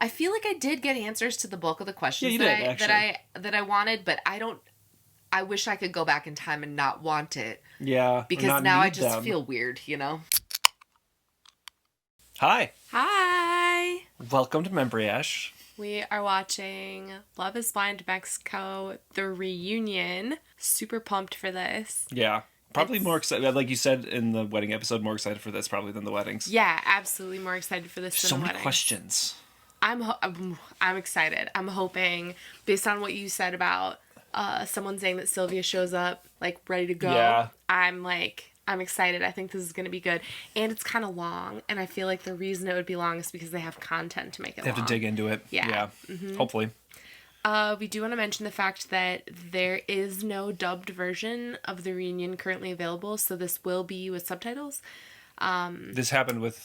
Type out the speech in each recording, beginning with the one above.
I feel like I did get answers to the bulk of the questions that I wanted, but I wish I could go back in time and not want it. Yeah. Because now I just feel weird, you know? Hi. Hi. Welcome to Membryash. We are watching Love is Blind Mexico, the reunion. Super pumped for this. Yeah. Probably more excited, like you said in the wedding episode, more excited for this probably than the weddings. Yeah, absolutely more excited for this than the weddings. So many questions. I'm excited. I'm hoping, based on what you said about someone saying that Sylvia shows up, like, ready to go. Yeah. I'm excited. I think this is going to be good. And it's kind of long. And I feel like the reason it would be long is because they have content to make it long. They have to dig into it. Yeah. Mm-hmm. Hopefully. We do want to mention the fact that there is no dubbed version of the reunion currently available. So this will be with subtitles. This happened with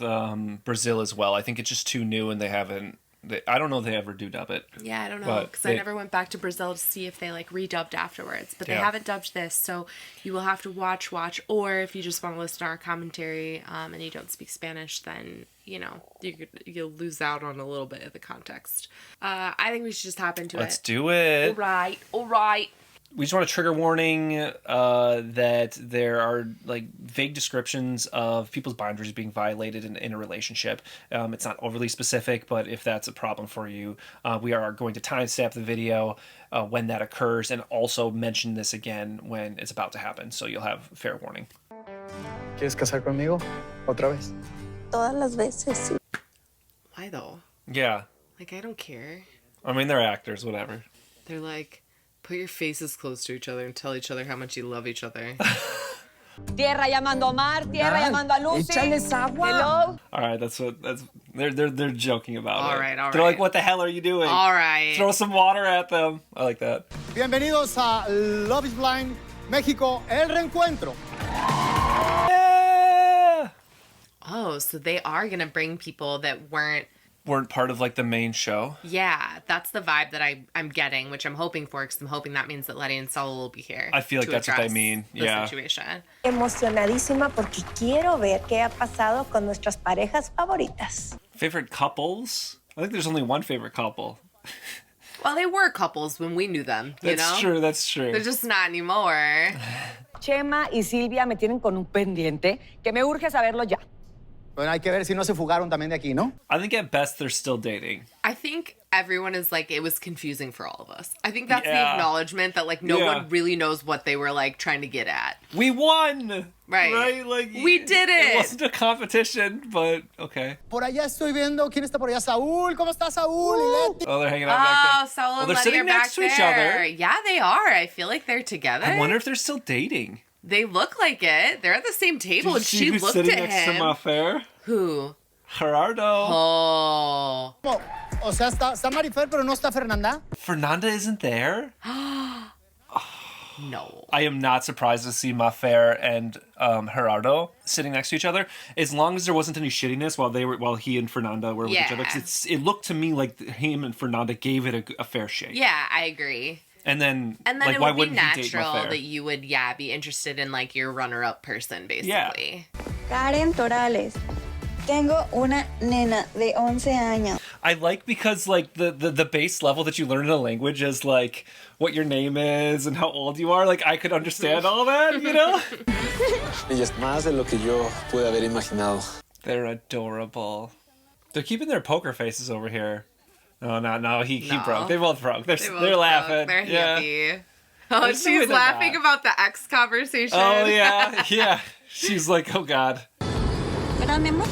Brazil as well. I think it's just too new and they haven't... I don't know if they ever do dub it. Yeah, I don't know, because I never went back to Brazil to see if they, like, redubbed afterwards. But they haven't dubbed this, so you will have to watch, or if you just want to listen to our commentary and you don't speak Spanish, then, you know, you'll lose out on a little bit of the context. I think we should just hop into it. Let's do it. All right. We just want a trigger warning that there are, like, vague descriptions of people's boundaries being violated in a relationship. It's not overly specific, but if that's a problem for you, we are going to timestamp the video when that occurs and also mention this again when it's about to happen, so you'll have fair warning. ¿Quieres casar conmigo? ¿Otra vez? Todas las veces, sí. Why, though? Yeah. Like, I don't care. I mean, they're actors, whatever. They're like... Put your faces close to each other and tell each other how much you love each other. Tierra llamando a mar, tierra llamando a Lucy. Échales agua. Hello? All right, they're joking about it. All right. They're like, what the hell are you doing? All right. Throw some water at them. I like that. Bienvenidos a Love is Blind México, el reencuentro. Yeah! Oh, so they are going to bring people that weren't part of, like, the main show. Yeah, that's the vibe that I'm getting, which I'm hoping for, because I'm hoping that means that Letty and Saul will be here. I feel like that's what they mean. The situation. Emocionadísima porque quiero ver qué ha pasado con nuestras parejas favoritas. Favorite couples? I think there's only one favorite couple. Well, they were couples when we knew them, you know? That's true. They're just not anymore. Chema y Silvia me tienen con un pendiente que me urge saberlo ya. Bueno, hay que ver si no se fugaron también de aquí, ¿no? I think at best they're still dating. I think everyone is like, it was confusing for all of us. I think that's the acknowledgement that, like, no one really knows what they were, like, trying to get at. We won! Right? Like, we did it! It wasn't a competition, but okay. Por allá estoy viendo quién está por allá. Saúl, ¿cómo está Saúl y Leti? Oh, they're hanging out back there. Saul and they're Letty sitting are next back to each there. other. Yeah, they are. I feel like they're together. I wonder if they're still dating. They look like it. They're at the same table, and she looked sitting at next him. to Mafer? Who? Gerardo. Oh. O sea, está Marifer, pero no está Fernanda. Fernanda isn't there? No. I am not surprised to see Mafer and Gerardo sitting next to each other, as long as there wasn't any shittiness while he and Fernanda were with each other. 'Cause it looked to me like him and Fernanda gave it a fair shake. Yeah, I agree. And then like, it why would be natural that you would, be interested in, like, your runner-up person, basically. Yeah. Karen Torales. Tengo una nena de 11 años. I like because, like, the base level that you learn in a language is, like, what your name is and how old you are. Like, I could understand all that, you know? Ella es más de lo que yo pude haber imaginado. They're adorable. They're keeping their poker faces over here. No, he broke. They both broke. They're laughing. They're happy. Oh, There's she's laughing about the ex conversation. Oh, yeah. She's like, oh, God. ¿Verdad, mi amor?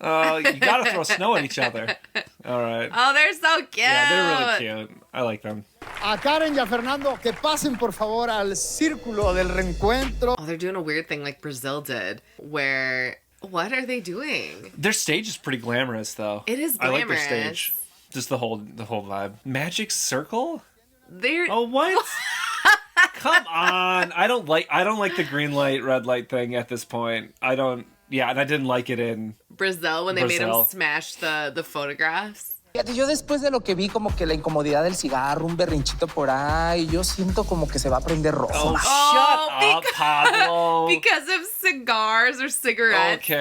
Oh, you gotta throw snow at each other. All right. Oh, they're so cute. Yeah, they're really cute. I like them. A Karen y a Fernando, que pasen por favor al círculo del reencuentro. Oh, they're doing a weird thing like Brazil did, where... What are they doing? Their stage is pretty glamorous, though. It is I like glamorous. their stage. Just the whole vibe. Magic Circle? They're... Oh, what? Come on. I don't like the green light, red light thing at this point. Yeah, and I didn't like it in Brazil when they made him smash the photographs. Yo después de lo que vi, como que la incomodidad del cigarro, un berrinchito por ahí, yo siento como que se va a prender rojo. Oh, shut Pablo. Because of cigars or cigarettes, Okay.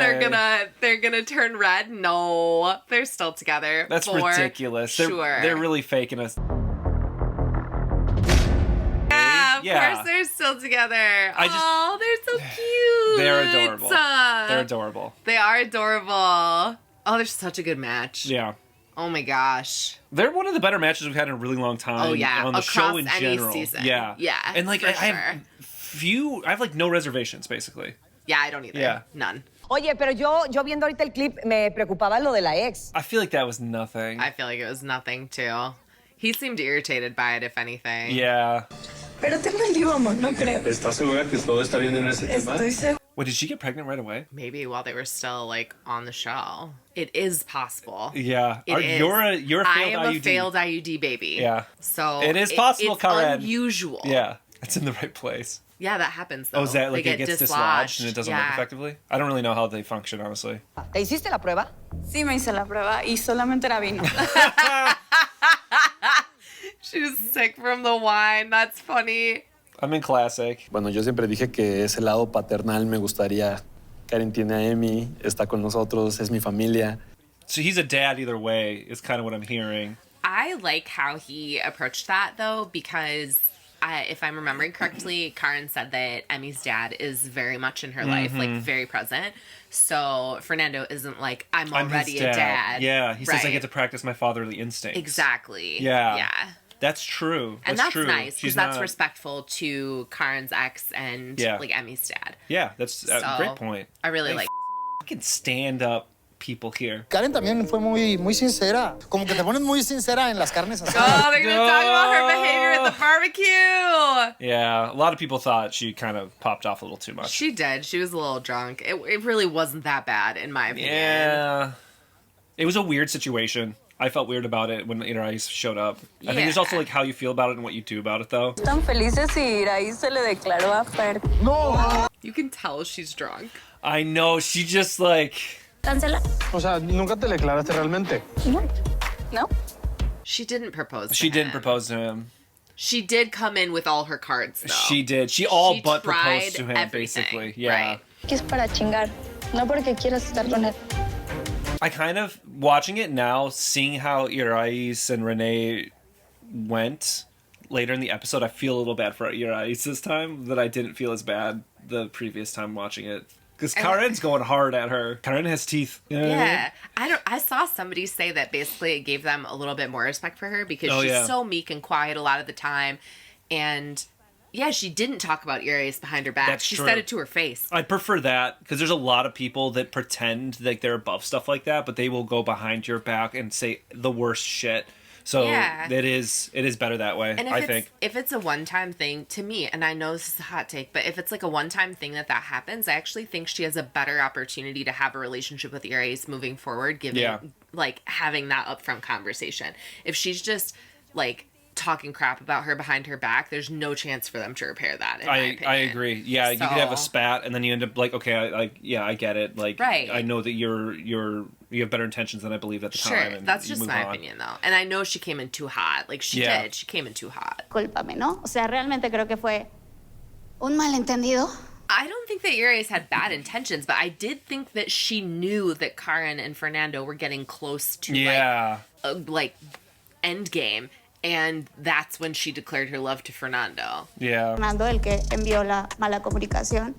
they're gonna turn red. No, they're still together. That's for ridiculous. Sure. They're really faking us. Yeah, of Yeah. course they're still together. I just- Oh, they're so cute. They're adorable. They're adorable. They are adorable. Oh, they're such a good match. Yeah. Oh my gosh. They're one of the better matches we've had in a really long time. Oh, yeah. On the show Across in any general. season. Yeah. Yeah, And like for I have like no reservations basically. Yeah, I don't either. Yeah. None. Oye, pero yo viendo ahorita el clip me preocupaba lo de la ex. I feel like that was nothing. I feel like it was nothing too. He seemed irritated by it, if anything. Yeah. Pero tengo el vivo amor, no creo. ¿Estás segura que todo está bien en ese tema? Estoy segura. Wait, did she get pregnant right away? Maybe while they were still like on the show. It is possible. Yeah. It is. You're a I failed am IUD. a failed IUD baby. Yeah. So It is possible, it's Karen. unusual. Yeah. It's in the right place. Yeah, that happens though. Oh, is that like They it get gets dislodged and it doesn't work Yeah. effectively? I don't really know how they function, honestly. ¿Te hiciste la prueba? Sí, me hice la prueba y solamente era vino. She was sick from the wine. That's funny. I'm in classic. Bueno, yo siempre dije que ese lado paternal me gustaría. Karen tiene a Emi, está con nosotros, es mi familia. So he's a dad either way, is kind of what I'm hearing. I like how he approached that though, because if I'm remembering correctly, Karen said that Emmy's dad is very much in her life, like very present. So Fernando isn't like, I'm already his a dad. Yeah, he says I Right. get to practice my fatherly instincts. Exactly. Yeah. Yeah. That's true. And that's true. nice because She's that's not- respectful to Karen's ex and Yeah. like Emmy's dad. Yeah, that's a So, great point. I really They like. Fucking stand up people here. Karen también fue muy sincera. Como que te pones muy sincera en las carnes asadas. Oh, they're gonna talk about her behavior at the barbecue. Yeah, a lot of people thought she kind of popped off a little too much. She did. She was a little drunk. It really wasn't that bad, in my opinion. Yeah. It was a weird situation. I felt weird about it when Iraís showed up. I think there's also like how you feel about it and what you do about it, though. Están felices y Iraí se le declaró a Fer. You can tell she's drunk. I know, she just like... Cancela. O sea, ¿nunca te declaraste realmente? ¿No? She didn't propose to She didn't him. propose to him. She did come in with all her cards, though. She did. She all She but tried proposed to him, everything, basically. Yeah. right. Que es para chingar, no porque quieras estar con él. I kind of, watching it now, seeing how Iraís and Renee went later in the episode, I feel a little bad for Iraís this time, that I didn't feel as bad the previous time watching it. Because Karen's going hard at her. Karen has teeth. You know what I mean? Yeah, I saw somebody say that basically it gave them a little bit more respect for her because Oh, she's yeah. so meek and quiet a lot of the time, and yeah, she didn't talk about Iraís behind her back. That's she true. said it to her face. I prefer that because there's a lot of people that pretend like they're above stuff like that, but they will go behind your back and say the worst shit. So Yeah. it is better that way, And I think. if it's a one-time thing, to me, and I know this is a hot take, but if it's like a one-time thing that happens, I actually think she has a better opportunity to have a relationship with Iraís moving forward, given Yeah. like having that upfront conversation. If she's just like talking crap about her behind her back, there's no chance for them to repair that. In my opinion. I agree. Yeah, you could have a So- spat and then you end up like, okay, I get it. Like, Right. I know that you have better intentions than I believed at the Sure, time. And that's you just move my on. opinion though, and I know she came in too hot. Like she Yeah. did, she came in too hot. Cúlpame, ¿no? O sea, realmente creo que fue un malentendido. I don't think that Iraís had bad intentions, but I did think that she knew that Karen and Fernando were getting close to Yeah. like end game, and that's when she declared her love to Fernando. Yeah. Fernando, el que envió la mala comunicación.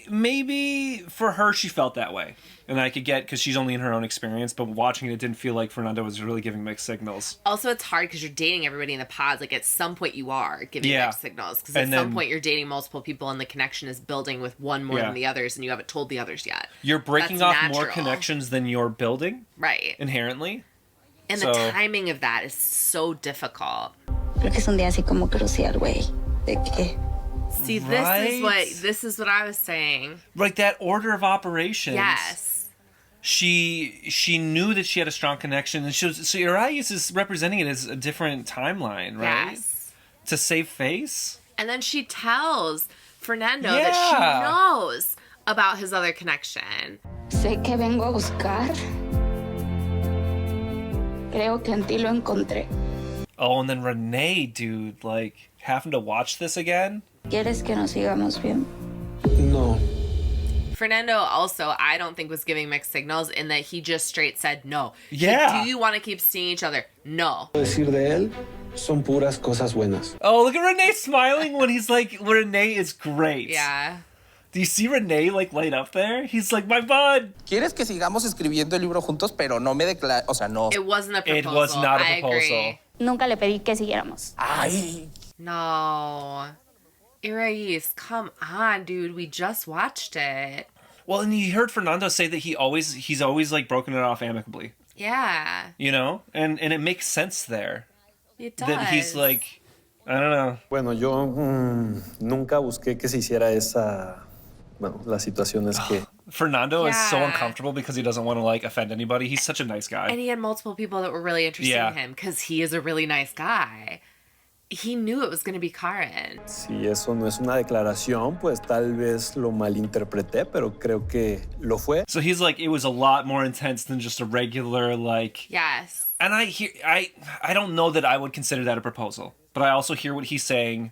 Maybe for her, she felt that way. And I could get, because she's only in her own experience, but watching it, it didn't feel like Fernando was really giving mixed signals. Also, it's hard because you're dating everybody in the pods. Like at some point, you are giving Yeah. mixed signals because at And some then- point you're dating multiple people, and the connection is building with one more Yeah. than the others, and you haven't told the others yet. You're breaking That's off more natural. connections than you're building, Right? inherently. And So- the timing of that is so difficult. Creo que es un día así como crucial, güey. De que See, Right? this is what I was saying. Like that order of operations. Yes. She knew that she had a strong connection, and so Iraís is representing it as a different timeline, right? Yes. To save face. And then she tells Fernando Yeah. that she knows about his other connection. sé que vengo a buscar. Creo que en ti lo encontré. Oh, and then Renee, dude, like having to watch this again. ¿Quieres que nos sigamos viendo? No. Fernando also, I don't think, was giving mixed signals in that he just straight said no. Yeah. Like, do you want to keep seeing each other? No. Decir de él son puras cosas buenas. Oh, look at Renee smiling when he's like, Renee is great. Yeah. Do you see Renee like light up there? He's like, my bud. ¿Quieres que sigamos escribiendo el libro juntos? Pero no me declara, o sea, no. It wasn't a proposal. It was not a I proposal. agree. Nunca le pedí que siguiéramos. Ay, No. Irais, come on, dude. We just watched it. Well, and you heard Fernando say that he's always like broken it off amicably, Yeah. you know? And it makes sense there. It does. That he's like, I don't know. Bueno, yo nunca busqué que se hiciera esa... Bueno, la situación es que... Fernando is so Yeah. uncomfortable because he doesn't want to like offend anybody. He's such a nice guy. And he had multiple people that were really interested Yeah. in him because he is a really nice guy. He knew it was going to be Karen. Si eso no es una declaración, pues tal vez lo malinterpreté, pero creo que lo fue. So he's like, it was a lot more intense than just a regular like. Yes. And I don't know that I would consider that a proposal, but I also hear what he's saying.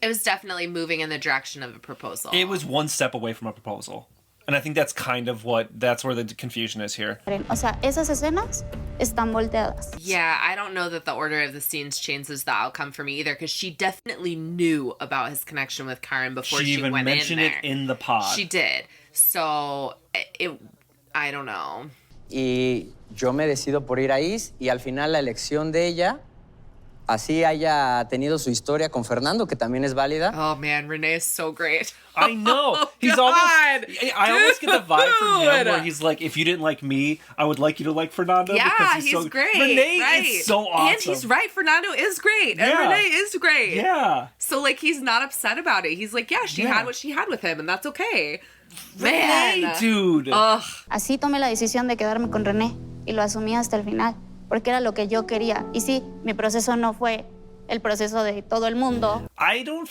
It was definitely moving in the direction of a proposal. It was one step away from a proposal. And I think that's kind of that's where the confusion is here. O sea, esas escenas están volteadas. Yeah, I don't know that the order of the scenes changes the outcome for me either because she definitely knew about his connection with Karen before she even went mentioned in it there. in the pod. She did. So, I don't know. Y yo me decido por Iraís y al final la elección de ella, así haya tenido su historia con Fernando, que también es válida. Oh man, Renee is so great. I know. Oh, He's God. I almost get the vibe from him Dude. where he's like, if you didn't like me, I would like you to like Fernando. Yeah, because he's so great. Renee right. is so awesome. And he's right. Fernando is great. And Yeah. Renee is great. Yeah. So, like, he's not upset about it. He's like, yeah, she Yeah. had what she had with him, and that's okay. Renee, Man. dude. Ugh. Así tomé la decisión de quedarme con René y lo asumí hasta el final, porque era lo que yo quería. Y sí, mi proceso no fue el proceso de todo el mundo. I don't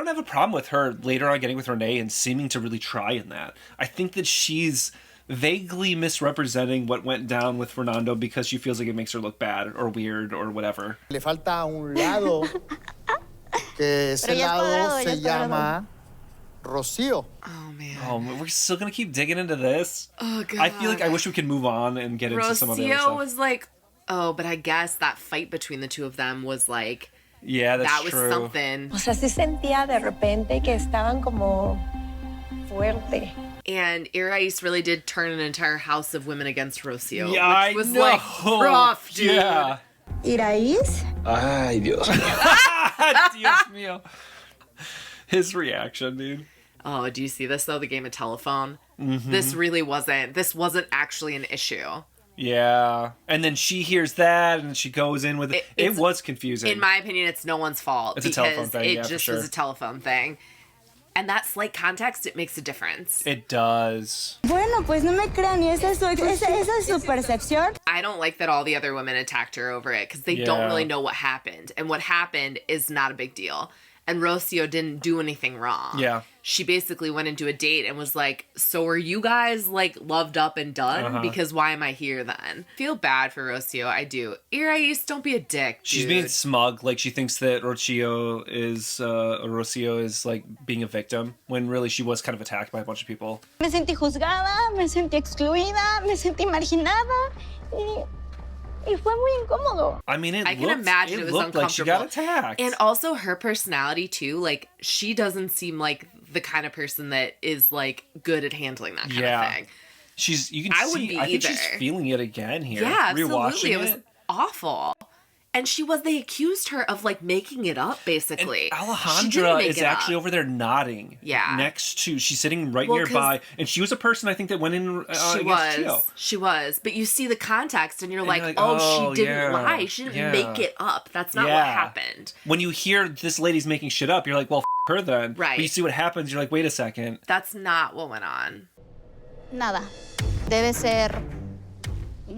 have a problem with her later on getting with Renee and seeming to really try in that. I think that she's vaguely misrepresenting what went down with Fernando because she feels like it makes her look bad or weird or whatever. Le falta un lado, que ese Pero ya es lado cuadrado, ya se es cuadrado. llama Rocío. Oh, man. Oh, we're still gonna keep digging into this. Oh, God. I feel like I wish we could move on and get into some of the other Rocio stuff. was like, oh, but I guess that fight between the two of them was like, Yeah, that's that was true. something. O sea, sí sentía de repente que estaban como fuerte. And Irais really did turn an entire house of women against Rocio. Yeah, which was I know. like rough, dude. Yeah. ¿Iraís? Ay, Dios. Dios mío. His reaction, dude. Oh, do you see this though? The game of telephone. Mm-hmm. This wasn't actually an issue. Yeah. And then she hears that and she goes in with it. It It's- was confusing. In my opinion, it's no one's fault. It's a because telephone thing, it yeah, for just sure. is a telephone thing. And that slight context, it makes a difference. It does. Bueno, pues no me crean, y esa es su percepción. I don't like that all the other women attacked her over it because they don't Yeah. really know what happened. And what happened is not a big deal. And Rocio didn't do anything wrong. Yeah. She basically went into a date and was like, so are you guys like loved up and done? Uh-huh. Because why am I here then? Feel bad for Rocio. I do. Irais, don't be a dick, dude. She's being smug, like she thinks that Rocio is like being a victim when really she was kind of attacked by a bunch of people. Me sentí juzgada, me sentí excluida, me sentí marginada y fue muy incómodo. I mean, I can imagine it was looked like she got uncomfortable. attacked. And also her personality too, like she doesn't seem like the kind of person that is like good at handling that kind Yeah. of thing. you can I see, wouldn't be I think she's either. feeling it again here. Yeah, Rewatching absolutely. It was awful. And they accused her of like making it up basically. And She didn't Alejandra make is it up. actually over there nodding. Yeah. Next to, she's sitting right Well, 'cause nearby. And she was a person I think that went in against Gio. She was. But you see the context and you're And like, you're like, oh, oh, she didn't yeah, lie. She didn't yeah. make it up. That's not what Yeah. happened. When you hear this lady's making shit up, you're like, well, her then. Right. But you see what happens, you're like, wait a second. That's not what went on. Nada. Debe ser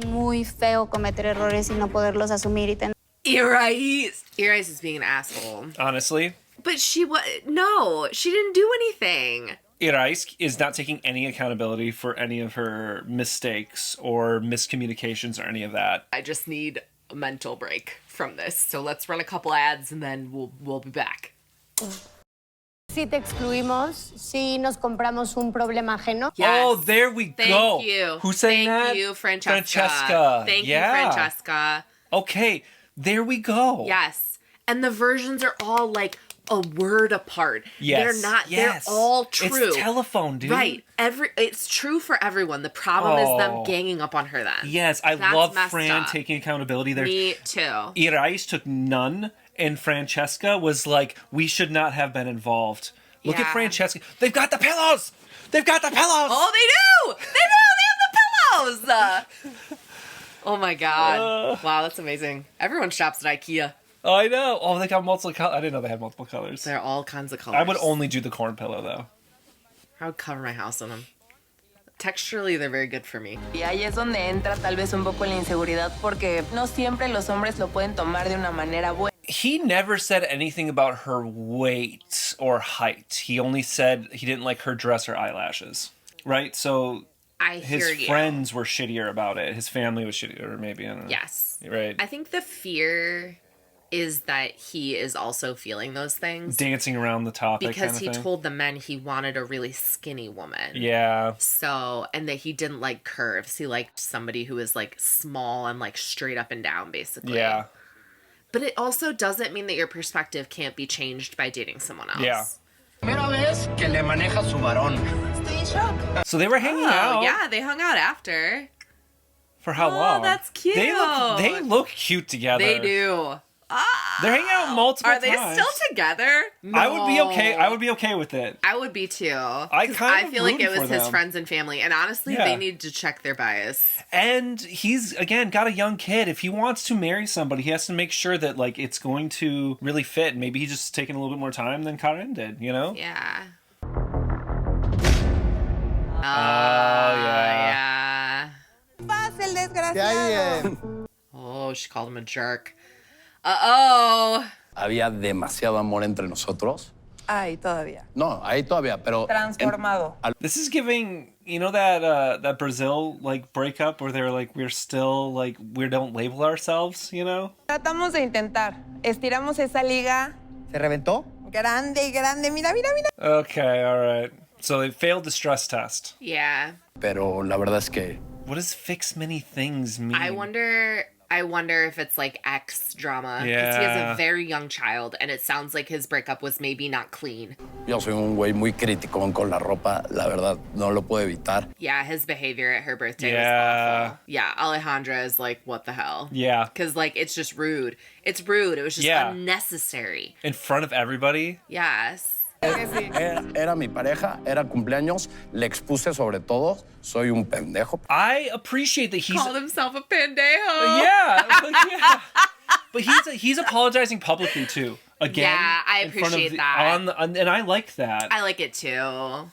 muy feo cometer errores y no poderlos asumir y tener. Irais is being an asshole. Honestly, But she didn't do anything. Irais is not taking any accountability for any of her mistakes or miscommunications or any of that. I just need a mental break from this. So let's run a couple ads and then we'll be back. si te excluimos, si nos compramos un problema ajeno. Yes. Oh, there we Thank go. you. Who's saying that? Thank you, Francesca. Francesca. Thank Yeah. you, Francesca. Okay, there we go. Yes. And the versions are all like a word apart. Yes. They're not, Yes. they're all true. It's telephone, dude. Right. It's true for everyone. The problem is them Oh. ganging up on her then. Yes, I That's love messed Fran up. taking accountability there. Me too. Irais took none, and Francesca was like, we should not have been involved. Look at Yeah. Francesca. They've got the pillows! They've got the pillows! Oh, they do! They do! They have the pillows! Oh my god. Wow, that's amazing. Everyone shops at IKEA. I know. Oh, they got multiple colors. I didn't know they had multiple colors. They're all kinds of colors. I would only do the corn pillow, though. I would cover my house in them. Texturally, they're very good for me. Y ahí es donde entra tal vez un poco la inseguridad porque no siempre los hombres lo pueden tomar de una manera buena. He never said anything about her weight or height. He only said he didn't like her dress or eyelashes. Right? So I hear his you. friends were shittier about it. His family was shittier, maybe. I don't know. Yes. Right. I think the fear is that he is also feeling those things. Dancing around the topic Because kind of he thing. told the men he wanted a really skinny woman. Yeah. So, and that he didn't like curves. He liked somebody who was like small and like straight up and down, basically. Yeah. But it also doesn't mean that your perspective can't be changed by dating someone else. Yeah. Primera vez que le maneja su varón. Estoy en shock. So they were hanging Oh, out. yeah, they hung out after. For how Oh, long? that's cute. They look cute together. They do. They're hanging out multiple Are they times. still together? I would be okay. No. I would be okay with it. I would be too. I 'Cause kind I of feel like it rooting was for his them. friends and family, and honestly, Yeah. they need to check their bias. And he's again got a young kid. If he wants to marry somebody, he has to make sure that like it's going to really fit. Maybe he's just taking a little bit more time than Karen did. You know? Yeah. Oh yeah. Yeah. Pasa el desgraciado. ¿Qué hay? Oh, she called him a jerk. Uh-oh. Había demasiado amor entre nosotros. Ay, todavía. No, ahí todavía, pero... Transformado. This is giving, you know, that Brazil like breakup where they're like, we're still like, we don't label ourselves, you know? Tratamos de intentar. Estiramos esa liga ¿Se reventó? grande, grande. Mira, mira, mira. Okay, all right. So they failed the stress test. Yeah. Pero la verdad es que... What does fix many things mean? I wonder if it's like ex drama. Because he has Yeah. a very young child, and it sounds like his breakup was maybe not clean. Yo soy un güey muy criticón con la ropa, la verdad, no lo puedo evitar. Yeah, his behavior at her birthday was Yeah. awful. Yeah, Alejandra is like, what the hell? Yeah. Because, like, it's just rude. It's rude. It was just Yeah. unnecessary. In front of everybody? Yes. Era mi pareja, era cumpleaños, le expuse sobre todo, soy un pendejo. I appreciate that he's... Called himself a pendejo. Yeah, yeah. But he's apologizing publicly too. Again, Yeah, I in front of appreciate that. and I like that. I like it too.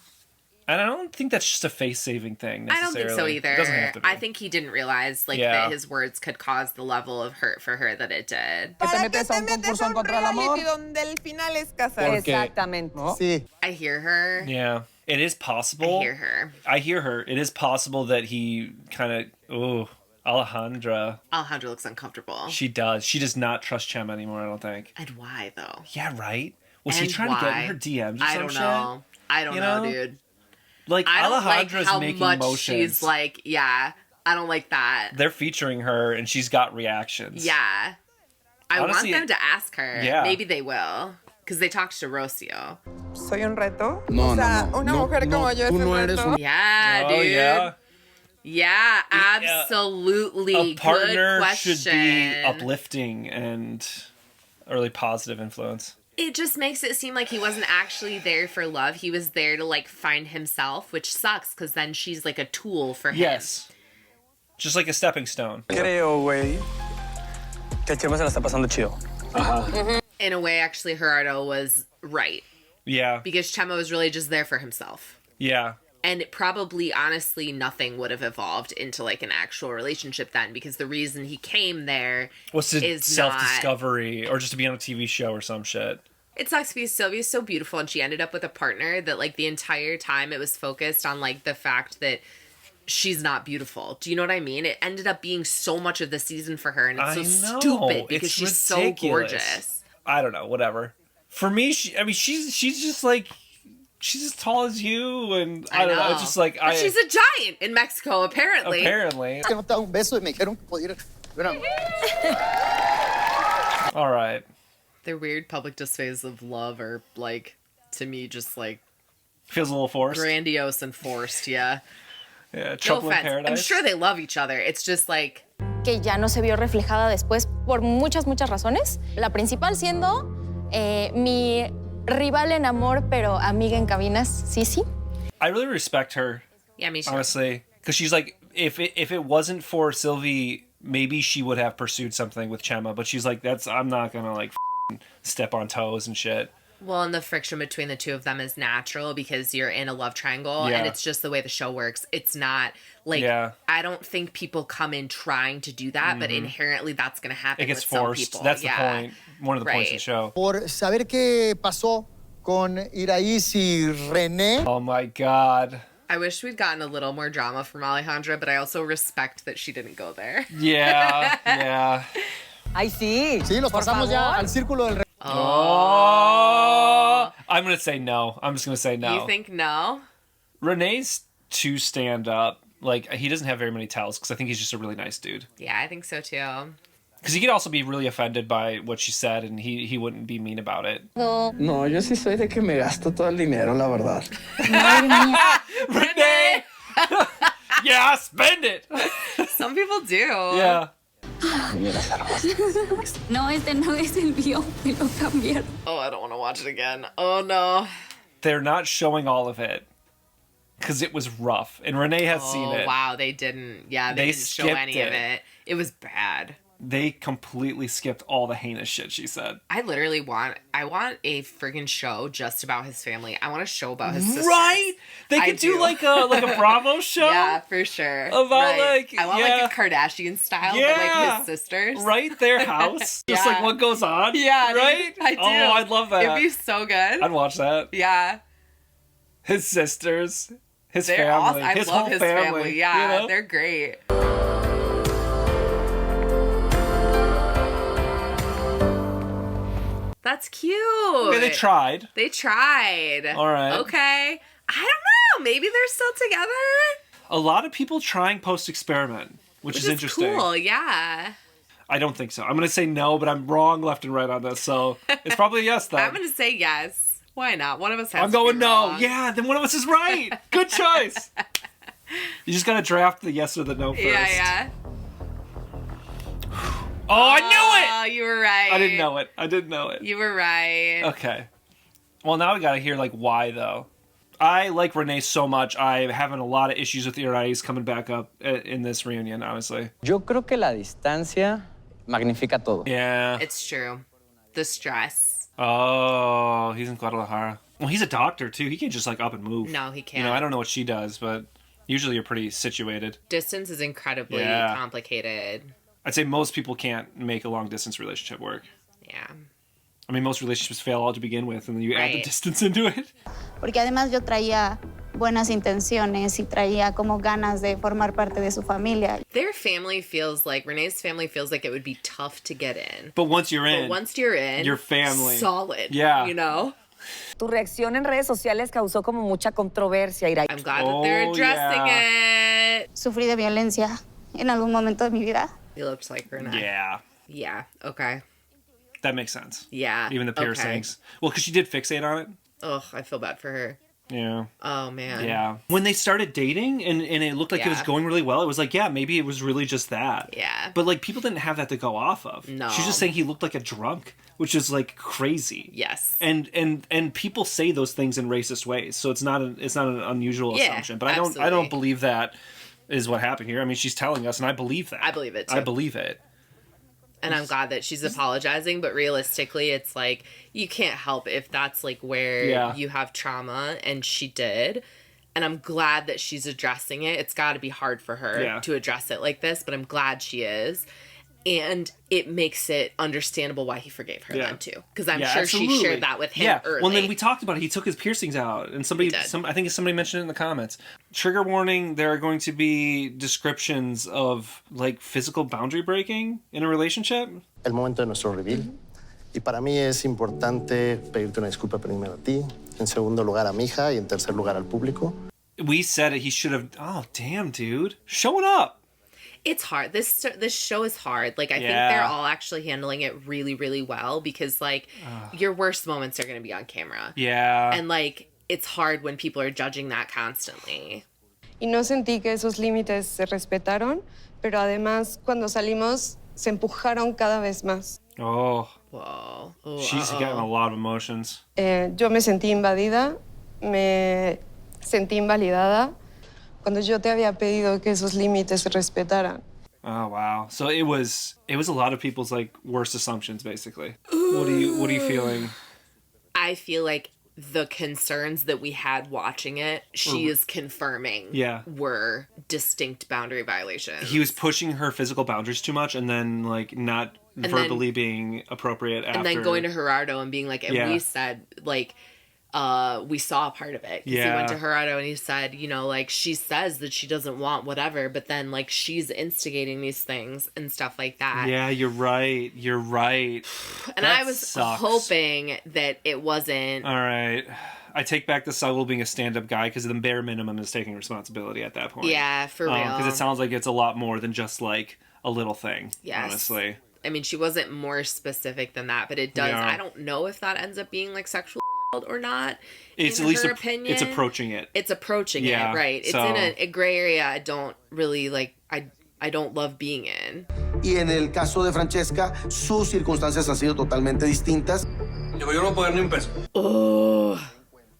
And I don't think that's just a face-saving thing I don't necessarily. think so either. It doesn't have to be. I think he didn't realize like Yeah. that his words could cause the level of hurt for her that it did. ¿Para qué te metes a un reality donde el final es casar? Porque- Exactamente. Sí. I hear her. Yeah, it is possible. I hear her. I hear her. It is possible that he kind of... Alejandra. Alejandra looks uncomfortable. She does. She does not trust Chem anymore, I don't think. And why though? Yeah, right? Was he And trying to get why? in her DMs or I some don't shit? know. I don't You know, know? dude. Like, I don't like Alejandra's how making much motions. she's like, yeah, I don't like that. They're featuring her, and she's got reactions. Yeah. I Honestly, want them to ask her. yeah. Maybe they will. Because they talked to Rocio. ¿Soy un reto? No, o sea, no, no. una No, mujer como no, yo es tú un no eres reto. un- Yeah, Oh, dude. yeah. Yeah, absolutely. A partner Good question. should be uplifting and a really positive influence. It just makes it seem like he wasn't actually there for love. He was there to like find himself, which sucks because then she's like a tool for him. Yes. Just like a stepping stone. Creo, güey, que Chema se la está pasando chido. In a way, actually, Gerardo was right Yeah. because Chema was really just there for himself. Yeah. And it probably, honestly, nothing would have evolved into like an actual relationship then because the reason he came there Was to is self-discovery or just to be on a TV show or some shit. It sucks because Sylvia's so beautiful and she ended up with a partner that like the entire time it was focused on like the fact that she's not beautiful. Do you know what I mean? It ended up being so much of the season for her and it's so I know. stupid because It's she's ridiculous. so gorgeous. I don't know, whatever. For me, she's just like, she's as tall as you, and I don't know. It's just like But she's a giant in Mexico, apparently. Apparently. Que no te da un beso y me dijeron que podía ir. All right. Their weird public displays of love are like, to me, just like feels a little forced, grandiose and forced. Yeah. Yeah. No Trouble in offense. Paradise. I'm sure they love each other. It's just like. Que ya no se vio reflejada después por muchas razones. La principal siendo mi rival en amor, pero amiga en cabinas, Sisi. I really respect her. Yeah, me too. Honestly, because she's like, if it wasn't for Sylvie, maybe she would have pursued something with Chema. But she's like, I'm not gonna like step on toes and shit. Well, and the friction between the two of them is natural because you're in a love triangle, and it's just the way the show works. It's not like I don't think people come in trying to do that, but inherently that's going to happen. It gets with forced. Some people. That's the point. One of the points of the show. Por saber qué pasó con Iraís y René. Oh my God. I wish we'd gotten a little more drama from Alejandra, but I also respect that she didn't go there. Yeah, yeah. Ay, sí. Sí, los pasamos ya al círculo del Oh. I'm going to say no. I'm just going to say no. You think no? Renee's too stand up. Like, he doesn't have very many tells because I think he's just a really nice dude. Yeah, I think so too. Because he could also be really offended by what she said and he wouldn't be mean about it. No, yo sí soy de que me gasto todo el dinero, la verdad. Renee! Yeah, spend it! Some people do. Yeah. No, este no es el mío, me lo cambiaron. Oh, I don't want to watch it again. Oh, no. They're not showing all of it because it was rough. And Renee has seen it. Oh, wow, they didn't. Yeah, they didn't show any of it. It was bad. They completely skipped all the heinous shit she said. I literally want a friggin' show just about his family. I want a show about his sisters. Right? They could do like a Bravo show. Yeah, for sure. About like I want like a Kardashian style, but like his sisters. Right, their house. Just like what goes on. Yeah, right? I do. Oh, I'd love that. It'd be so good. I'd watch that. Yeah. His sisters, his They're family, awesome. I his love whole his family. Yeah, you know? they're great. That's cute. Okay, they tried. They tried. All right. Okay. I don't know. Maybe they're still together. A lot of people trying post-experiment, which is interesting. Cool, yeah. I don't think so. I'm going to say no, but I'm wrong left and right on this, so it's probably a yes, then. I'm going to say yes. Why not? One of us has I'm to going be no. wrong. Yeah, then one of us is right. Good choice. You just got to draft the yes or the no first. Yeah. Oh, I knew it! Oh, you were right. I didn't know it. You were right. Okay. Well, now we got to hear, like, why, though. I like Renee so much. I'm having a lot of issues with Iraís coming back up in this reunion, honestly. Yo creo que la distancia magnifica todo. Yeah. It's true. The stress. Oh, he's in Guadalajara. Well, he's a doctor, too. He can't just, like, up and move. No, he can't. You know, I don't know what she does, but usually you're pretty situated. Distance is incredibly complicated. I'd say most people can't make a long-distance relationship work. Yeah. I mean, most relationships fail all to begin with, and then you add the distance into it. Porque además yo traía buenas intenciones y traía como ganas de formar parte de su familia. Their family feels like, Renee's family feels like it would be tough to get in. But once you're in, your family. Solid. Yeah. You know? Tu reacción en redes sociales causó como mucha controversia, Iraís. I'm glad that they're addressing it. Sufrí de violencia en algún momento de mi vida. You looked like Renee. Yeah. Yeah, okay. That makes sense. Yeah. Even the piercings. Okay. Well, because she did fixate on it. Ugh, I feel bad for her. Yeah. Oh, man. Yeah. When they started dating and it looked like it was going really well, it was like, yeah, maybe it was really just that. Yeah. But, like, people didn't have that to go off of. No. She's just saying he looked like a drunk, which is, like, crazy. Yes. And people say those things in racist ways, so it's not an unusual assumption. But I don't believe that is what happened here. I mean, she's telling us, and I believe that. I believe it, too. I believe it. And I'm glad that she's apologizing, but realistically, it's like, you can't help if that's, like, where you have trauma, and she did. And I'm glad that she's addressing it. It's got to be hard for her to address it like this, but I'm glad she is. And it makes it understandable why he forgave her then, too. Because I'm sure she shared that with him early. Well, then we talked about it. He took his piercings out. And I think somebody mentioned it in the comments. Trigger warning, there are going to be descriptions of, like, physical boundary breaking in a relationship. El momento de nuestro reveal. Y para mí es importante pedirte una disculpa primero a ti, en segundo lugar a mi hija y en tercer lugar al público. We said it. He should have. Oh, damn, dude. Showing up. It's hard. This show is hard. Like, I think Yeah. they're all actually handling it really, really well because, like, your worst moments are going to be on camera. Yeah. And, like, it's hard when people are judging that constantly. Y no sentí que esos límites se respetaron, pero además cuando salimos se empujaron cada vez más. Oh. Whoa. Oh, She's getting a lot of emotions. Yo me sentí invadida, me sentí invalidada cuando yo te había pedido que esos límites se respetaran. Oh wow. So it was a lot of people's like worst assumptions basically. What are you feeling? I feel like the concerns that we had watching it, she is confirming were distinct boundary violations. He was pushing her physical boundaries too much and then like not verbally being appropriate after. And then going to Gerardo and being like, and we said, like, we saw part of it. 'Cause he went to Gerardo and he said, you know, like, she says that she doesn't want whatever, but then, like, she's instigating these things and stuff like that. Yeah, you're right. You're right. And I was hoping that it wasn't... All right. I take back the Saul being a stand-up guy because the bare minimum is taking responsibility at that point. Yeah, for real. Because it sounds like it's a lot more than just, like, a little thing, Yes. honestly. I mean, she wasn't more specific than that, but it does... Yeah. I don't know if that ends up being, like, sexual or not. It's in at least her opinion. it's approaching it. It's approaching it, right? It's so- in a gray area I don't really, like, I don't love being in. Y en el caso de Francesca, sus circunstancias han sido totalmente distintas. Yo no puedo dar ni un peso. Oh.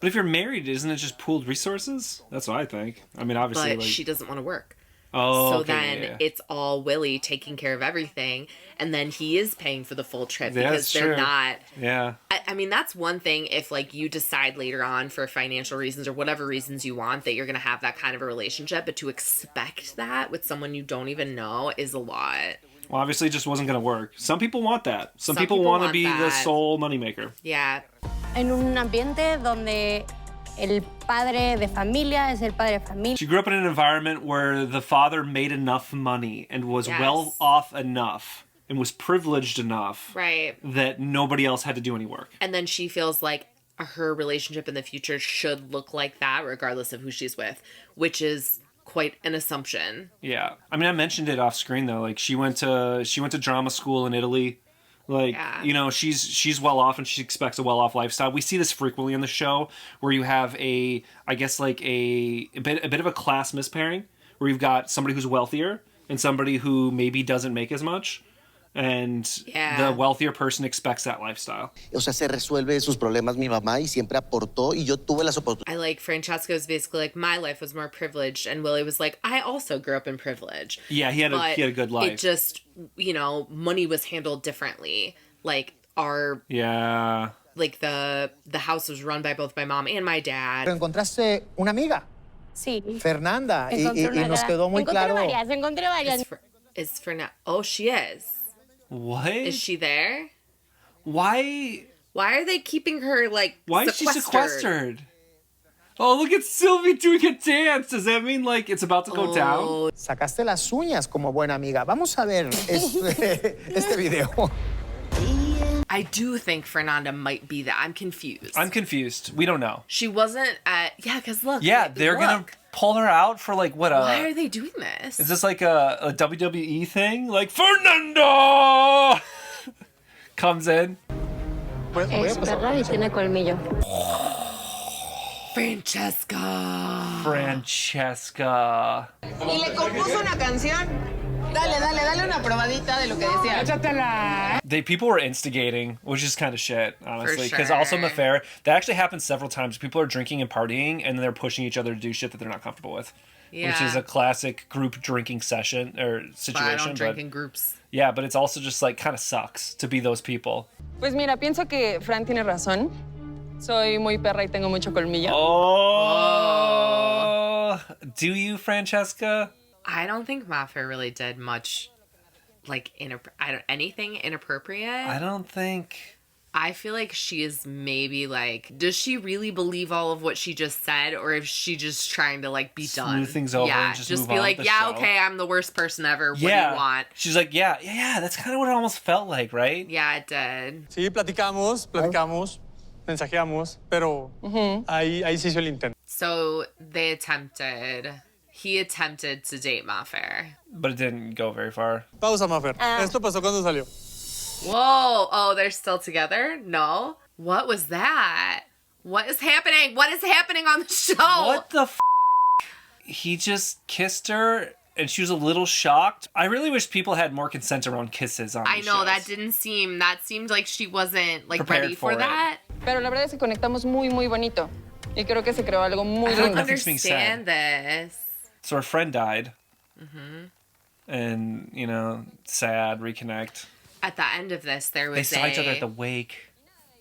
But if you're married, isn't it just pooled resources? That's what I think. I mean, obviously, But like... she doesn't want to work. Oh, so okay, then yeah. it's all Willie taking care of everything, and then he is paying for the full trip Yeah, because that's they're true. not. Yeah. I mean, that's one thing if, like, you decide later on for financial reasons or whatever reasons you want that you're going to have that kind of a relationship, but to expect that with someone you don't even know is a lot. Well, obviously, it just wasn't going to work. Some people want that. Some people people want to want be the that. sole moneymaker. Yeah. En un ambiente donde el padre de familia es el padre de familia. She grew up in an environment where the father made enough money and was Yes. well off enough and was privileged enough Right. that nobody else had to do any work. And then she feels like her relationship in the future should look like that regardless of who she's with, which is quite an assumption. Yeah. I mean, I mentioned it off screen though. Like she went to drama school in Italy. Like, you know, she's well off and she expects a well off lifestyle. We see this frequently in the show where you have a bit of a class mispairing where you've got somebody who's wealthier and somebody who maybe doesn't make as much. And the wealthier person expects that lifestyle. O sea, se resuelve sus problemas mi mamá y siempre aportó y yo tuve las oportunidades. I like Francesco's basically like, my life was more privileged, and Willie was like, I also grew up in privilege. Yeah, he had a good life. It just, you know, money was handled differently. Like like the house was run by both my mom and my dad. Pero encontraste una amiga, Sí. Fernanda, y Encontré una nos gran- quedó muy claro. Encontré varias. Is for now. Oh, she is. What? Is she there? Why are they keeping her like? Why is she sequestered? Oh, look at Sylvie doing a dance. Does that mean like it's about to go down? Sacaste las uñas como buena amiga. Vamos a ver este video. I do think Fernanda might be that. I'm confused. I'm confused. We don't know. She wasn't at. Yeah, because look. Yeah, they're gonna pull her out for like what? Why are they doing this? Is this like a WWE thing? Like Fernando comes in. Es verdad y tiene colmillo. Francesca. Y le compuso una canción. Dale una probadita de lo que decía. Échatela. People were instigating, which is kind of shit, honestly. Because sure. also Mafair, that actually happens several times. People are drinking and partying, and then they're pushing each other to do shit that they're not comfortable with. Yeah. Which is a classic group drinking session or situation. But I don't drink in groups. Yeah, but it's also just like kind of sucks to be those people. Pues mira, pienso que Fran tiene razón. Soy muy perra y tengo mucho colmillo. Oh. Do you, Francesca? I don't think Mafia really did much, like anything inappropriate. I don't think I feel like she is maybe like, does she really believe all of what she just said, or is she just trying to like be done? Smooth things over yeah, and just move be on like, with the yeah, show. okay, I'm the worst person ever. What do Yeah. you want? She's like, yeah, that's kind of what it almost felt like, right? Yeah, it did. Sí, platicamos, mensajeamos, pero ahí sí hizo el intento. So he attempted to date Mafer. But it didn't go very far. Pausa, Mafer. Esto pasó cuando salió. Whoa, oh, they're still together? No? What was that? What is happening? What is happening on the show? What the f***? He just kissed her and she was a little shocked. I really wish people had more consent around kisses on I these know, shows. that seemed like she wasn't like Prepared ready for for it. that. Pero la verdad es que conectamos muy, muy bonito. Y creo que se creó algo muy I don't lindo. understand this. So her friend died. Mm-hmm. And, you know, sad, reconnect. At the end of this, there They was saw each other at the wake.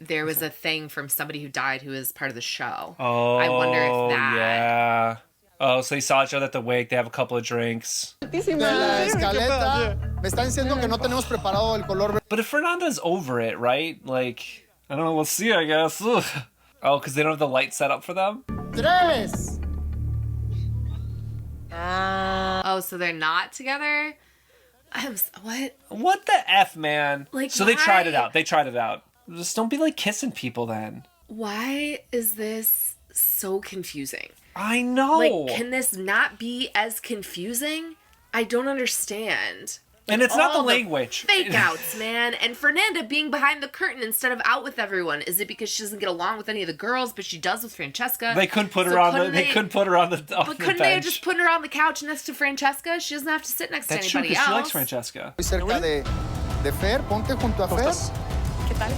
there was a thing from somebody who died who was part of the show. Oh, I wonder if that. yeah. Oh, so they saw each other at the wake. They have a couple of drinks. De la escaleta, me están diciendo que no tenemos preparado el color. But if Fernanda's over it, right? Like, I don't know, we'll see, I guess. Ugh. Oh, because they don't have the light set up for them? Tres. Oh, so they're not together? What? What the F, man? Like, so they tried it why? out. They tried it out. Just don't be like kissing people then. Why is this so confusing? I know. Like, can this not be as confusing? I don't understand. And it's not the All language. Fake outs, man. And Fernanda being behind the curtain instead of out with everyone. Is it because she doesn't get along with any of the girls, but she does with Francesca? They couldn't put So her on the. couldn't They couldn't put her on the. But couldn't they have just put her on the couch next to Francesca? She doesn't have to sit next That's to true anybody because she else. likes Francesca. Muy cerca de Fer, ponte junto a Fer. ¿Qué tal?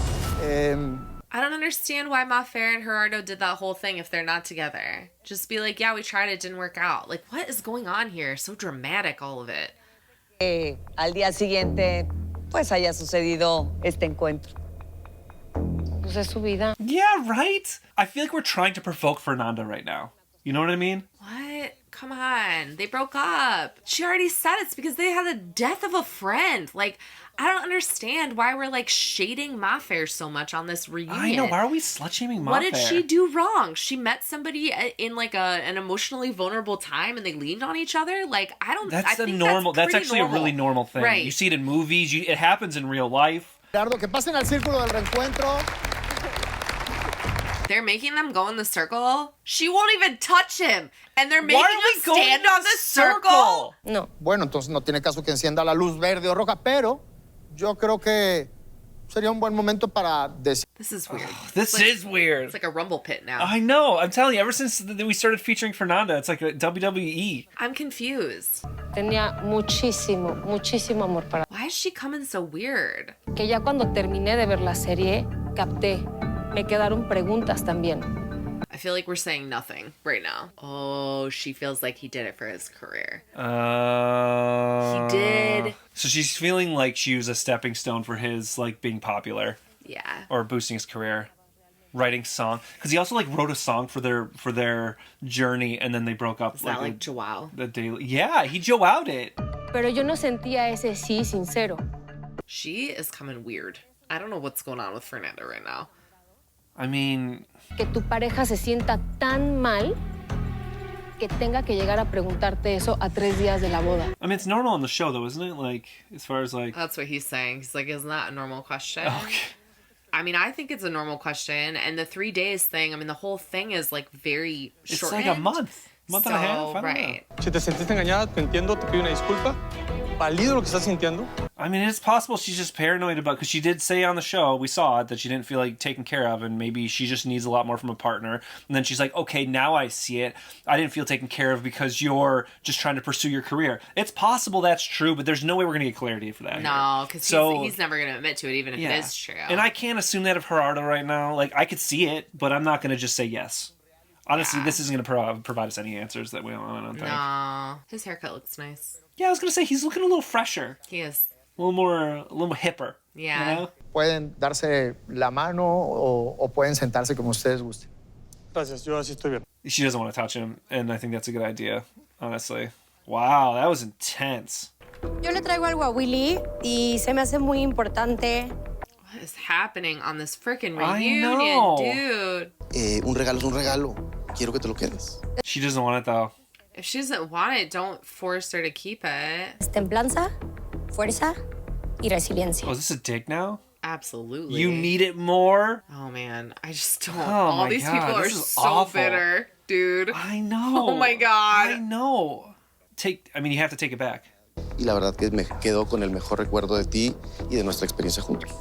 I don't understand why Mafer and Gerardo did that whole thing if they're not together. Just be like, yeah, we tried it, didn't work out. Like, what is going on here? So dramatic, all of it. Al día siguiente, pues haya sucedido este encuentro. Pues es su vida. Yeah, right? I feel like we're trying to provoke Fernanda right now. You know what I mean? What? Come on. They broke up. She already said it's because they had the death of a friend. Like, I don't understand why we're like shading Mafer so much on this reunion. I know. Why are we slut-shaming Mafer? What did she do wrong? She met somebody in like an emotionally vulnerable time and they leaned on each other? Like, I think normal. That's pretty actually normal. a really normal thing. Right. You see it in movies. It happens in real life. Gerardo, que pasen al círculo del reencuentro. They're making them go in the circle. She won't even touch him. And they're making Why are him we going stand in on the circle. No. Bueno, entonces no tiene caso que encienda la luz verde o roja, pero yo creo que sería un buen momento para decir. This is weird. This is weird. It's like a rumble pit now. I know. I'm telling you, ever since we started featuring Fernanda, it's like a WWE. I'm confused. Tenía muchísimo amor para. Why is she coming so weird? Que ya cuando terminé de ver la serie, capté. Me quedaron preguntas también. I feel like we're saying nothing right now. Oh, she feels like he did it for his career. He did. So she's feeling like she was a stepping stone for his like being popular. Yeah. Or boosting his career. Writing song. Because he also like wrote a song for their journey and then they broke up. Is that like Joao? The daily. Yeah, he Joao'd it. Pero yo no sentía ese sí sincero. She is coming weird. I don't know what's going on with Fernanda right now. I mean... Que tu pareja se sienta tan mal que tenga que llegar a preguntarte eso a 3 días de la boda. I mean, it's normal on the show, though, isn't it? Like, as far as, like... That's what he's saying. He's like, isn't that a normal question? Okay. I mean, I think it's a normal question. And the 3 days thing, I mean, the whole thing is, like, very It's shortened. like a month. Month and a half? I don't right. Si te sentiste engañada, te entiendo, te pido una disculpa. Válido lo que estás sintiendo. I mean, it's possible she's just paranoid about... Because she did say on the show, we saw it, that she didn't feel like taken care of, and maybe she just needs a lot more from a partner. And then she's like, okay, now I see it. I didn't feel taken care of because you're just trying to pursue your career. It's possible that's true, but there's no way we're going to get clarity for that. No, because he's never going to admit to it, even if it is true. And I can't assume that of Gerardo right now. Like, I could see it, but I'm not going to just say yes. Honestly, this isn't going to provide us any answers that we want, I don't think. No. His haircut looks nice. Yeah, I was going to say, he's looking a little fresher. He is. A little more hipper. Yeah. You know? Pueden darse la mano o pueden sentarse como ustedes gusten. Gracias, yo así estoy bien. She doesn't want to touch him, and I think that's a good idea, honestly. Wow, that was intense. Yo le traigo algo a Willy y se me hace muy importante is happening on this freaking I reunion, know. dude? Un regalo es un regalo. Quiero que te lo quedes. She doesn't want it though. If she doesn't want it, don't force her to keep it. Templanza, fuerza y resiliencia. Oh, is this a dig now? Absolutely. You need it more? Oh man, I just don't. Oh All my these God, people are this is so awful. bitter, dude. I know. Oh my God. I know. You have to take it back. Y la verdad que me quedo con el mejor recuerdo de ti y de nuestra experiencia juntos.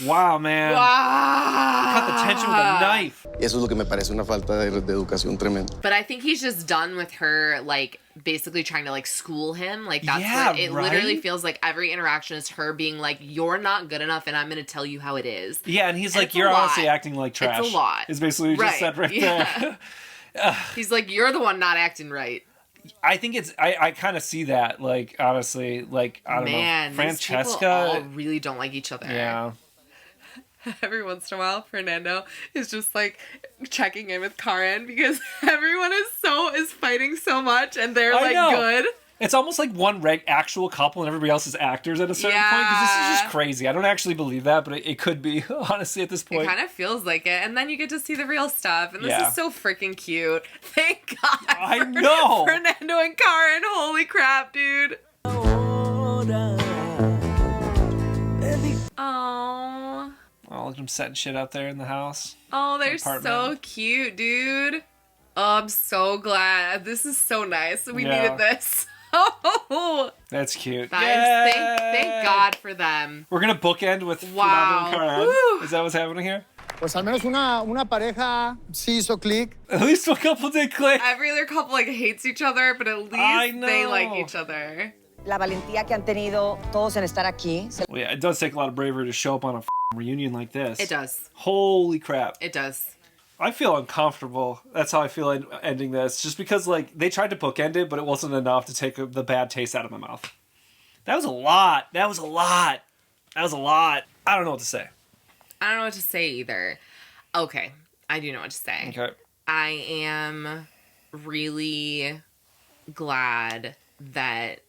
Wow, man. Wow. Cut the tension with a knife. Y eso es lo que me parece una falta de educación tremenda. But I think he's just done with her, like, basically trying to, like, school him. Like, that's Yeah, what it right? literally feels like. Every interaction is her being like, you're not good enough, and I'm going to tell you how it is. Yeah, and he's And like, it's a you're lot. honestly acting like trash. It's a lot. Is basically what he just said right there. He's like, you're the one not acting right. I think I kind of see that, like, honestly, like, I don't Man, know. these people Francesca. all really don't like each other. Yeah. Every once in a while, Fernando is just like checking in with Karen because everyone is fighting so much and they're I like know. good. It's almost like one actual couple and everybody else is actors at a certain point because this is just crazy. I don't actually believe that, but it could be, honestly, at this point. It kind of feels like it, and then you get to see the real stuff, and this Yeah. is so freaking cute. Thank God. I know. Fernando and Karen. Holy crap, dude. Oh. Oh, look at them setting shit up there in the house. Oh, they're Apartment. so cute, dude. Oh, I'm so glad. This is so nice. We Yeah. needed this. Oh, That's cute. thank God for them. We're going to bookend with Wow. Fernando and Karen. Woo. Is that what's happening here? Pues al menos una pareja sí hizo click. At least a couple did click. Every other couple like hates each other, but at I least they know. like each other. La valentía que han tenido todos en estar aquí. Well, yeah, it does take a lot of bravery to show up on a reunion like this. It does. Holy crap. It does. I feel uncomfortable. That's how I feel ending this. Just because, like, they tried to bookend it, but it wasn't enough to take the bad taste out of my mouth. That was a lot. I don't know what to say. I don't know what to say either. Okay, I do know what to say. Okay. I am really glad that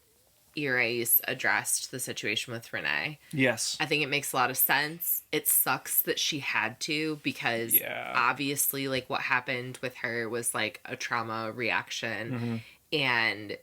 Irais addressed the situation with Renee. Yes. I think it makes a lot of sense. It sucks that she had to because obviously like what happened with her was like a trauma reaction and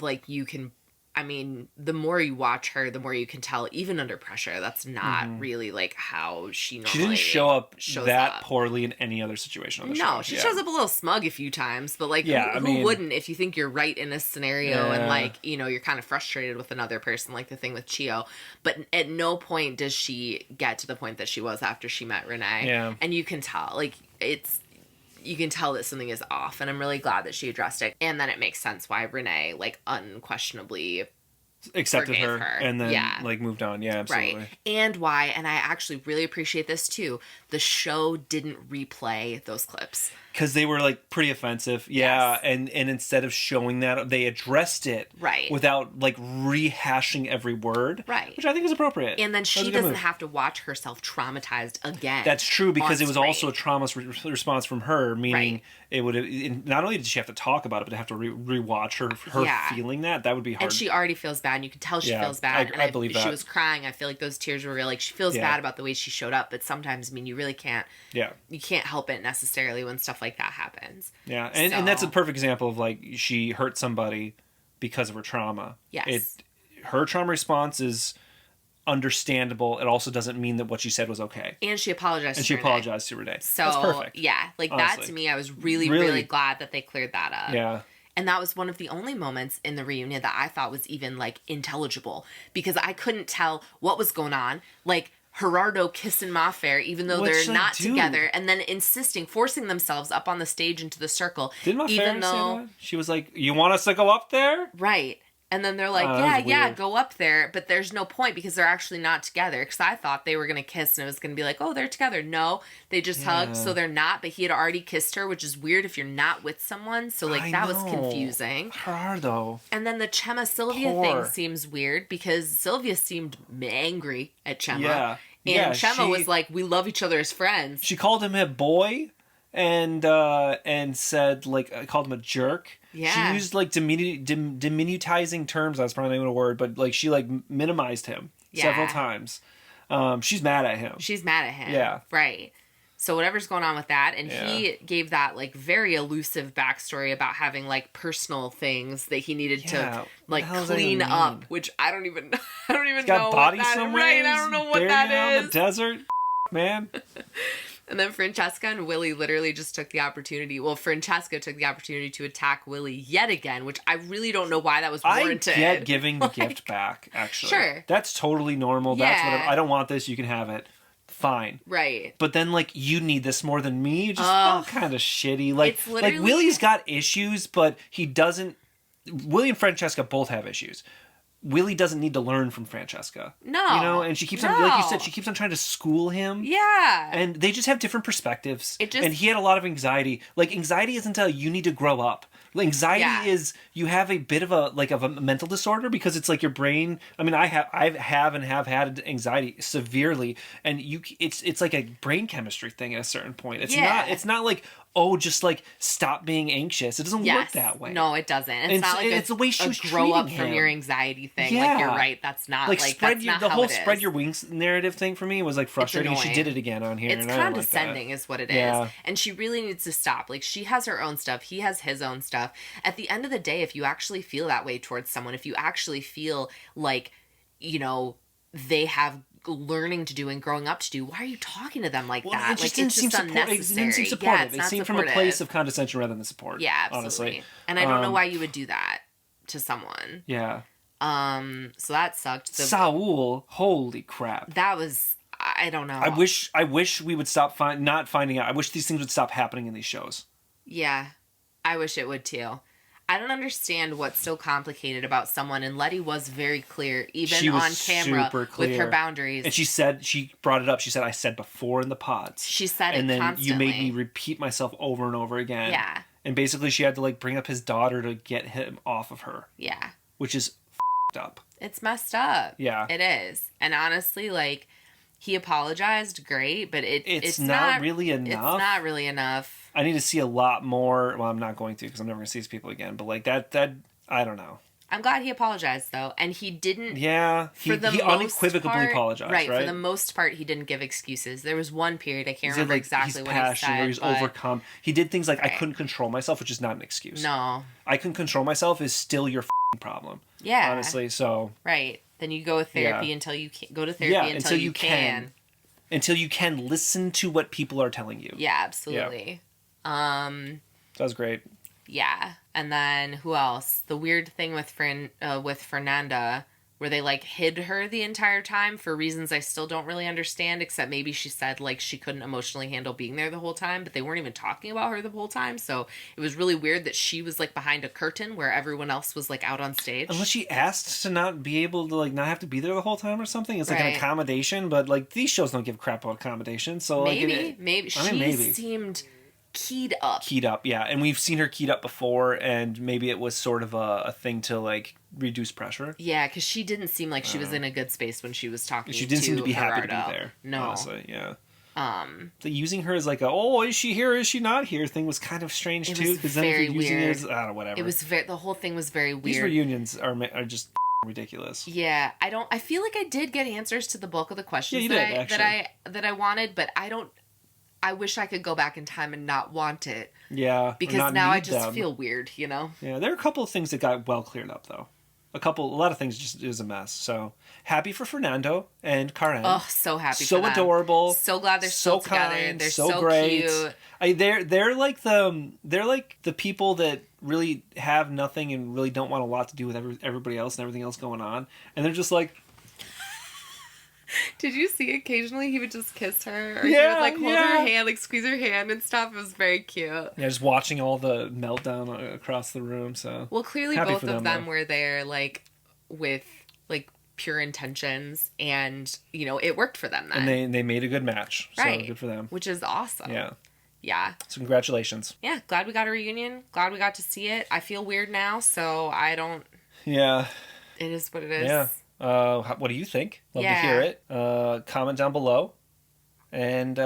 like you can I mean, the more you watch her, the more you can tell, even under pressure, that's not really like how she normally She didn't show up shows that up. poorly in any other situation on the show. No, she shows up a little smug a few times, but like, Yeah, who I mean- wouldn't if you think you're right in a scenario and Yeah. like, you know, you're kind of frustrated with another person, like the thing with Chio. But at no point does she get to the point that she was after she met Renee. Yeah. And you can tell, like, you can tell that something is off, and I'm really glad that she addressed it. And then it makes sense why Renee, like, unquestionably Accepted forgave her and then Yeah. like moved on. Yeah, absolutely. Right. And why, and I actually really appreciate this too, the show didn't replay those clips. Because they were like pretty offensive. Yeah. And instead of showing that, they addressed it Right. without like rehashing every word. Right. Which I think is appropriate. And then That was she a good doesn't move. have to watch herself traumatized again. That's true because on it was screen. also a trauma response from her, meaning Right. it would have. Not only did she have to talk about it, but to have to rewatch her Yeah. feeling that would be hard. And she already feels bad, and you can tell she Yeah, feels bad. I believe She that. was crying. I feel like those tears were real. Like, she feels Yeah. bad about the way she showed up, but sometimes, I mean, you really can't. Yeah. You can't help it necessarily when stuff like that happens. Yeah, and that's a So- perfect example of like she hurt somebody because of her trauma. Yes. Her trauma response is understandable. It also doesn't mean that what she said was okay. And she apologized And to she Renee. apologized to Renee. So, That's perfect. yeah, like that honestly. to me, I was really, Really- really glad that they cleared that up. Yeah. And that was one of the only moments in the reunion that I thought was even like intelligible because I couldn't tell what was going on. Like Gerardo kissing Mafer, even though What'd they're she not do? together, and then forcing themselves up on the stage into the circle. Didn't my even say though that? She was like, "You want us to go up there?" Right. And then they're like, Oh, that was yeah, weird. go up there. But there's no point because they're actually not together. Because I thought they were going to kiss and it was going to be like, oh, they're together. No, they just hugged. Yeah. So they're not. But he had already kissed her, which is weird if you're not with someone. So, like, I that was know. confusing. Gerardo. And then the Chema Sylvia Poor. thing seems weird because Sylvia seemed angry at Chema. Yeah. And Yeah, Chema she- was like, we love each other as friends. She called him a boy, and said like called him a jerk. Yeah. She used like diminutizing terms. That's probably not even a word, but like she like minimized him several Yeah. times. She's mad at him. She's mad at him. Yeah. Right. So whatever's going on with that, and Yeah. he gave that like very elusive backstory about having like personal things that he needed Yeah, to what like the hell does that clean even up, mean? which I don't even I don't even He's got know body what that somewhere. right. I don't know what Burying that it out in is. the desert, man. And then Francesca and Willie literally just took the opportunity. Well, Francesca took the opportunity to attack Willie yet again, which I really don't know why that was warranted. I get giving the gift back, actually. Sure. That's totally normal. That's Yeah. what I don't want this. You can have it. Fine. Right. But then, like, you need this more than me. Just kind of shitty. Like, It's literally- Willie's got issues, but he doesn't. Willie and Francesca both have issues. Willie doesn't need to learn from Francesca. No. You know, and she keeps on, like you said, she keeps on trying to school him. Yeah. And they just have different perspectives. It just- and he had a lot of anxiety. Like, anxiety isn't a you need to grow up. Anxiety is you have a bit of a mental disorder because it's like your brain. I mean, I have had anxiety severely, and it's like a brain chemistry thing at a certain point. It's not like, oh, just like stop being anxious. It doesn't work that way. No, it doesn't. It's not like it's the way she was grow up treating from him. your anxiety thing. Yeah. Like you're right. That's not like spread that's your, not the how whole it spread is. your wings narrative thing for me was like frustrating. She annoying. did it again on here. It's and I don't like that. condescending is what it is. Yeah. And she really needs to stop. Like she has her own stuff. He has his own stuff. At the end of the day, if you actually feel that way towards someone, if you actually feel like, you know, they have learning to do and growing up to do, why are you talking to them like that? It just like didn't it's seem just supportive. It unnecessary. didn't seem Yeah, supportive. it's It not seemed from a supportive. place of condescension rather than support. Yeah, absolutely. Honestly. And I don't know why you would do that to someone. Yeah. So that sucked. Saul, holy crap. That was, I don't know. I wish we would stop not finding out. I wish these things would stop happening in these shows. Yeah, I wish it would too. I don't understand what's so complicated about someone, and Letty was very clear, even She was on camera, super clear. with her boundaries. And she brought it up. She said, I said before in the pods. She said and it then constantly. you made me repeat myself over and over again. Yeah. And basically she had to like bring up his daughter to get him off of her. Yeah. Which is f***ed up. It's messed up. Yeah. It is. And honestly, like, he apologized, great, but it's not really enough. It's not really enough. I need to see a lot more. Well, I'm not going to because I'm never going to see these people again. But like that, I don't know. I'm glad he apologized though, and he didn't. Yeah, he unequivocally apologized. Right, for the most part, he didn't give excuses. There was one period I can't remember exactly he's what he said. Or he's but overcome. He did things like I couldn't control myself, which is not an excuse. No, I couldn't control myself is still your problem. Yeah, honestly. So right, then you go with therapy until you can go to therapy until you can. Until you can listen to what people are telling you. Yeah, absolutely. Yeah. That was great. Yeah, and then who else? The weird thing with Fernanda, where they like hid her the entire time for reasons I still don't really understand. Except maybe she said like she couldn't emotionally handle being there the whole time, but they weren't even talking about her the whole time. So it was really weird that she was like behind a curtain where everyone else was like out on stage. Unless she asked to not be able to like not have to be there the whole time or something. It's like an Right. accommodation, but like these shows don't give crap about accommodation. So maybe maybe she seemed keyed up. Keyed up, yeah. And we've seen her keyed up before, and maybe it was sort of a thing to like reduce pressure. Yeah, because she didn't seem like she was in a good space when she was talking. She didn't seem to be happy to Gerardo. be there. No, honestly, yeah. The using her as like a is she here, is she not here thing was kind of strange It too. was Because then if very you're using weird. it as, I don't know, whatever. It was the whole thing was very weird. These reunions are just ridiculous. Yeah, I feel like I did get answers to the bulk of the questions Yeah, you that did, that I wanted, but I wish I could go back in time and not want it. Yeah, or Because not now I need just them. feel weird, you know? Yeah, there are a couple of things that got well cleared up though. A lot of things just is a mess. So happy for Fernando and Karen. Oh, so happy so for them. adorable. So glad they're still together. Kind, They're so so great. cute. They're like the people that really have nothing and really don't want a lot to do with everybody else and everything else going on, and they're just like. Did you see occasionally he would just kiss her? Or Yeah, he would like hold yeah. her hand, like squeeze her hand and stuff. It was very cute. Yeah, just watching all the meltdown across the room. So Well, clearly happy both for of them though. were there like with like pure intentions, and you know it worked for them then. And they made a good match. So Right. good for them. Which is awesome. Yeah. Yeah. So congratulations. Yeah, glad we got a reunion. Glad we got to see it. I feel weird now, so I don't. Yeah. It is what it is. Yeah. What do you think? Love to Yeah. hear it. Comment down below. And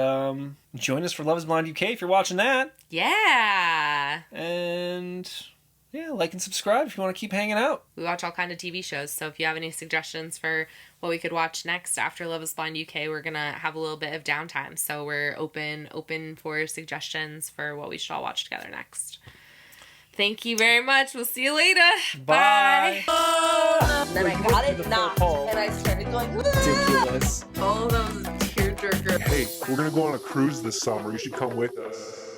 join us for Love is Blind UK if you're watching that. Yeah. And Yeah, like and subscribe if you want to keep hanging out. We watch all kind of TV shows, so if you have any suggestions for what we could watch next after Love is Blind UK, we're gonna have a little bit of downtime, so we're open for suggestions for what we should all watch together next. Thank you very much. We'll see you later. Bye. And then I got it knocked, and I started going, Ridiculous. oh, that was a tearjerker. Hey, we're gonna go on a cruise this summer. You should come with us.